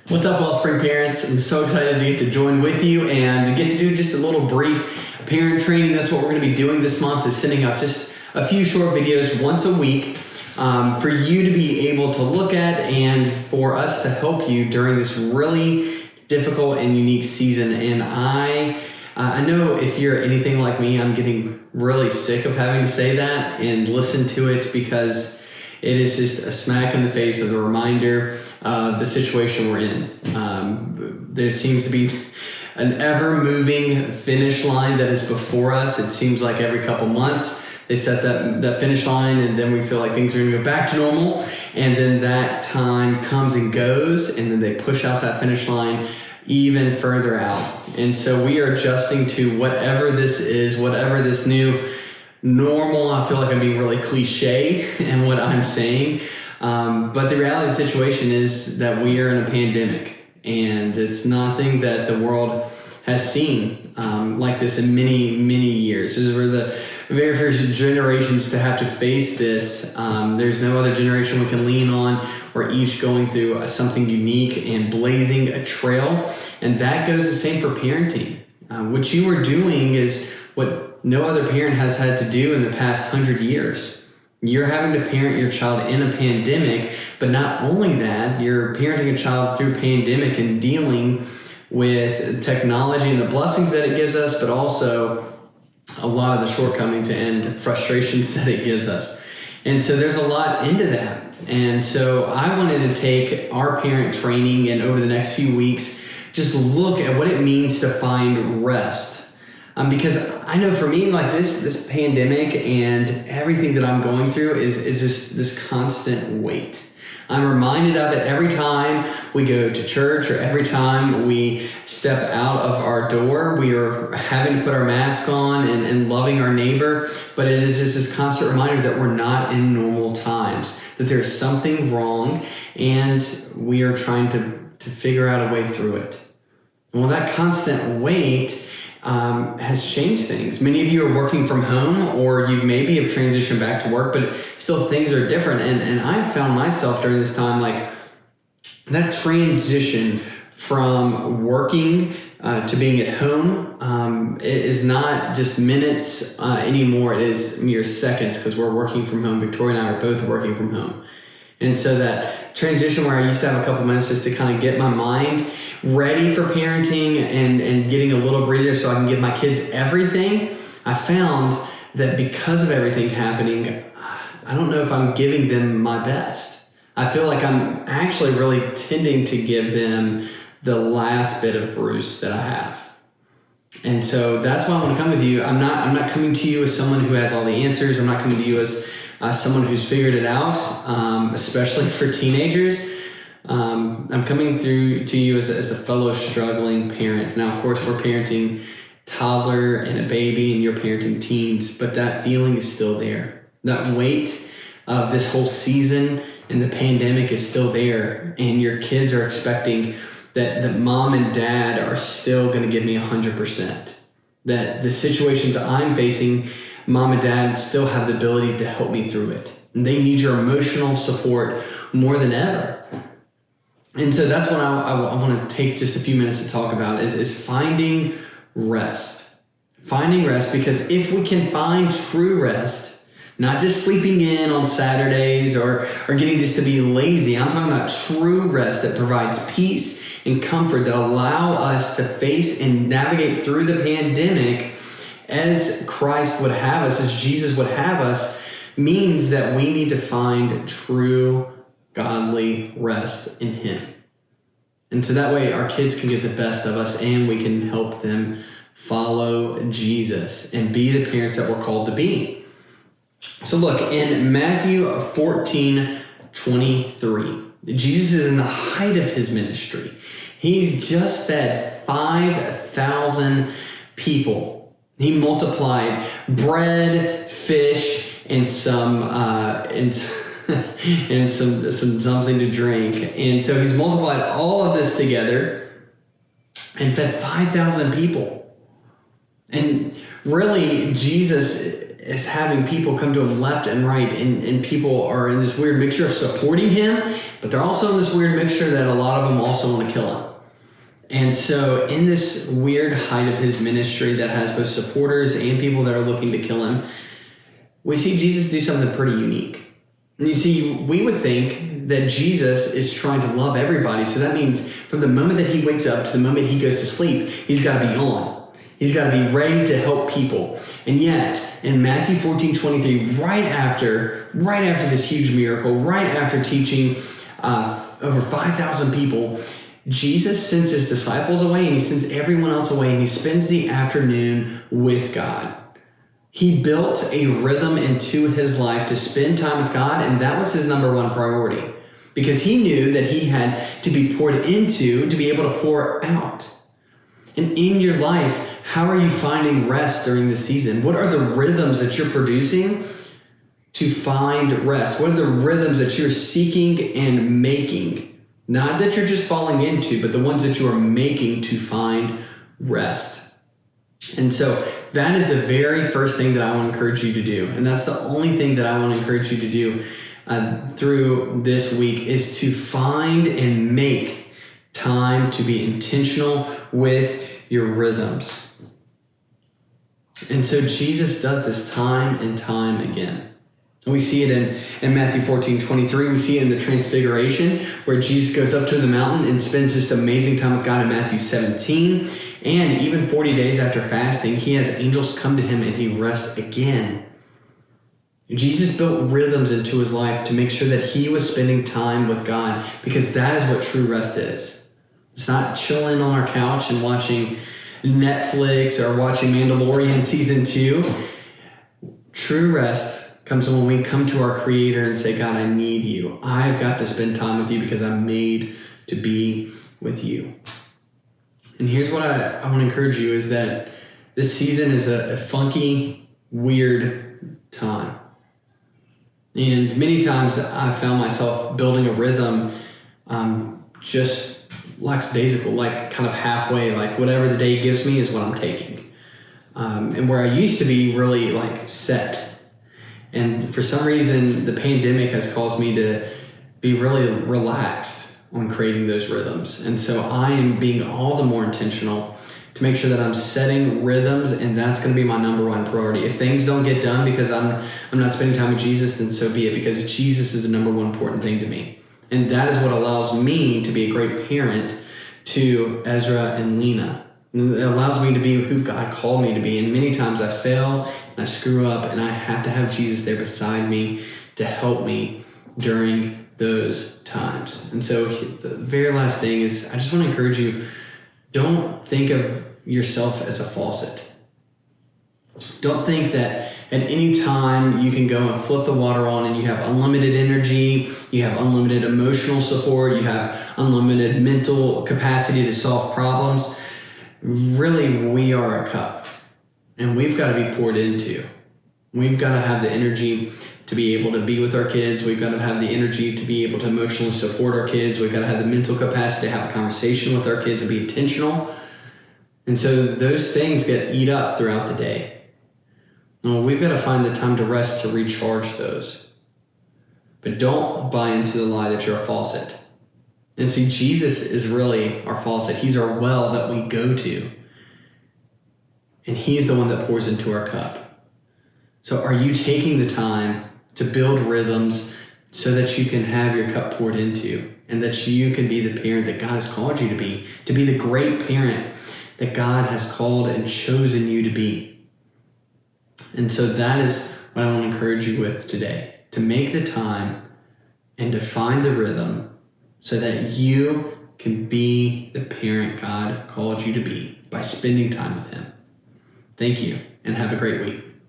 What's up, Wellspring parents? I'm so excited to get to join with you and to get to do just a little brief parent training. That's what we're going to be doing this month, is sending out just a few short videos once a week for you to be able to look at and for us to help you during this really difficult and unique season. And I know if you're anything like me, I'm getting really sick of having to say that and listen to it, because it is just a smack in the face of the reminder of the situation we're in. There seems to be an ever-moving finish line that is before us. It seems like every couple months they set that finish line, and then we feel like things are going to go back to normal, and then that time comes and goes, and then they push out that finish line even further out. And so we are adjusting to whatever this is, whatever this new normal. I feel like I'm being really cliche in what I'm saying, but the reality of the situation is that we are in a pandemic, and it's nothing that the world has seen like this in many, many years. This is where the very first generations to have to face this. There's no other generation we can lean on. We're each going through something unique and blazing a trail, and that goes the same for parenting. What you are doing is what no other parent has had to do in the past 100 years. You're having to parent your child in a pandemic, but not only that, you're parenting a child through pandemic and dealing with technology and the blessings that it gives us, but also a lot of the shortcomings and frustrations that it gives us. And so there's a lot into that. And so I wanted to take our parent training and over the next few weeks, just look at what it means to find rest. Because I know for me, like this pandemic and everything that I'm going through is just this constant weight. I'm reminded of it every time we go to church or every time we step out of our door. We are having to put our mask on and loving our neighbor, but it is just this constant reminder that we're not in normal times, that there's something wrong, and we are trying to figure out a way through it. Well, that constant weight has changed things. Many of you are working from home, or you maybe have transitioned back to work, but still things are different. And I found myself during this time, like that transition from working to being at home, it is not just minutes anymore. It is mere seconds, because we're working from home. Victoria and I are both working from home. And so that transition where I used to have a couple minutes just to kind of get my mind ready for parenting and getting a little breather so I can give my kids everything, I found that because of everything happening, I don't know if I'm giving them my best. I feel like I'm actually really tending to give them the last bit of Bruce that I have. And so that's why I want to come with you. I'm not coming to you as someone who has all the answers. I'm not coming to you as someone who's figured it out, especially for teenagers. I'm coming through to you as a fellow struggling parent. Now, of course, we're parenting toddler and a baby, and you're parenting teens, but that feeling is still there. That weight of this whole season and the pandemic is still there, and your kids are expecting that mom and dad are still going to give me 100%. That the situations I'm facing, mom and dad still have the ability to help me through it. And they need your emotional support more than ever. And so that's what I want to take just a few minutes to talk about is finding rest. Finding rest, because if we can find true rest, not just sleeping in on Saturdays or getting just to be lazy. I'm talking about true rest that provides peace and comfort that allow us to face and navigate through the pandemic as Christ would have us, as Jesus would have us, means that we need to find true godly rest in Him. And so that way our kids can get the best of us, and we can help them follow Jesus and be the parents that we're called to be. So look, in Matthew 14:23, Jesus is in the height of His ministry. He's just fed 5,000 people. He multiplied bread, fish, and some and something to drink. And so He's multiplied all of this together and fed 5,000 people. And really Jesus is having people come to him left and right, and people are in this weird mixture of supporting him, but they're also in this weird mixture that a lot of them also want to kill him. And so in this weird height of his ministry that has both supporters and people that are looking to kill him, we see Jesus do something pretty unique. And you see, we would think that Jesus is trying to love everybody. So that means from the moment that he wakes up to the moment he goes to sleep, he's got to be on. He's got to be ready to help people. And yet, in Matthew 14:23, right after this huge miracle, right after teaching over 5,000 people, Jesus sends his disciples away and he sends everyone else away and he spends the afternoon with God. He built a rhythm into his life to spend time with God, and that was his number one priority because he knew that he had to be poured into to be able to pour out. And in your life, how are you finding rest during this season? What are the rhythms that you're producing to find rest? What are the rhythms that you're seeking and making? Not that you're just falling into, but the ones that you are making to find rest. And so that is the very first thing that I want to encourage you to do. And that's the only thing that I want to encourage you to do through this week is to find and make time to be intentional with your rhythms. And so Jesus does this time and time again. And we see it in Matthew 14:23. We see it in the Transfiguration where Jesus goes up to the mountain and spends just amazing time with God in Matthew 17. And even 40 days after fasting, he has angels come to him and he rests again. Jesus built rhythms into his life to make sure that he was spending time with God because that is what true rest is. It's not chilling on our couch and watching Netflix or watching Mandalorian season 2. True rest comes when we come to our Creator and say, God, I need you. I've got to spend time with you because I'm made to be with you. And here's what I want to encourage you is that this season is a funky, weird time. And many times I found myself building a rhythm just lackadaisical, like kind of halfway, like whatever the day gives me is what I'm taking. And where I used to be really like set. And for some reason, the pandemic has caused me to be really relaxed on creating those rhythms. And so I am being all the more intentional to make sure that I'm setting rhythms, and that's going to be my number one priority. If things don't get done because I'm not spending time with Jesus, then so be it, because Jesus is the number one important thing to me. And that is what allows me to be a great parent to Ezra and Lena. And it allows me to be who God called me to be. And many times I fail and I screw up, and I have to have Jesus there beside me to help me during those times. And so the very last thing is I just want to encourage you, don't think of yourself as a faucet. Don't think that at any time you can go and flip the water on and you have unlimited energy, you have unlimited emotional support, you have unlimited mental capacity to solve problems. Really, we are a cup, and we've got to be poured into. We've got to have the energy to be able to be with our kids. We've got to have the energy to be able to emotionally support our kids. We've got to have the mental capacity to have a conversation with our kids and be intentional. And so those things get eat up throughout the day. And we've got to find the time to rest to recharge those. But don't buy into the lie that you're a faucet. And see, Jesus is really our faucet. He's our well that we go to. And he's the one that pours into our cup. So are you taking the time to build rhythms so that you can have your cup poured into, and that you can be the parent that God has called you to be the great parent that God has called and chosen you to be? And so that is what I want to encourage you with today, to make the time and to find the rhythm so that you can be the parent God called you to be by spending time with him. Thank you, and have a great week.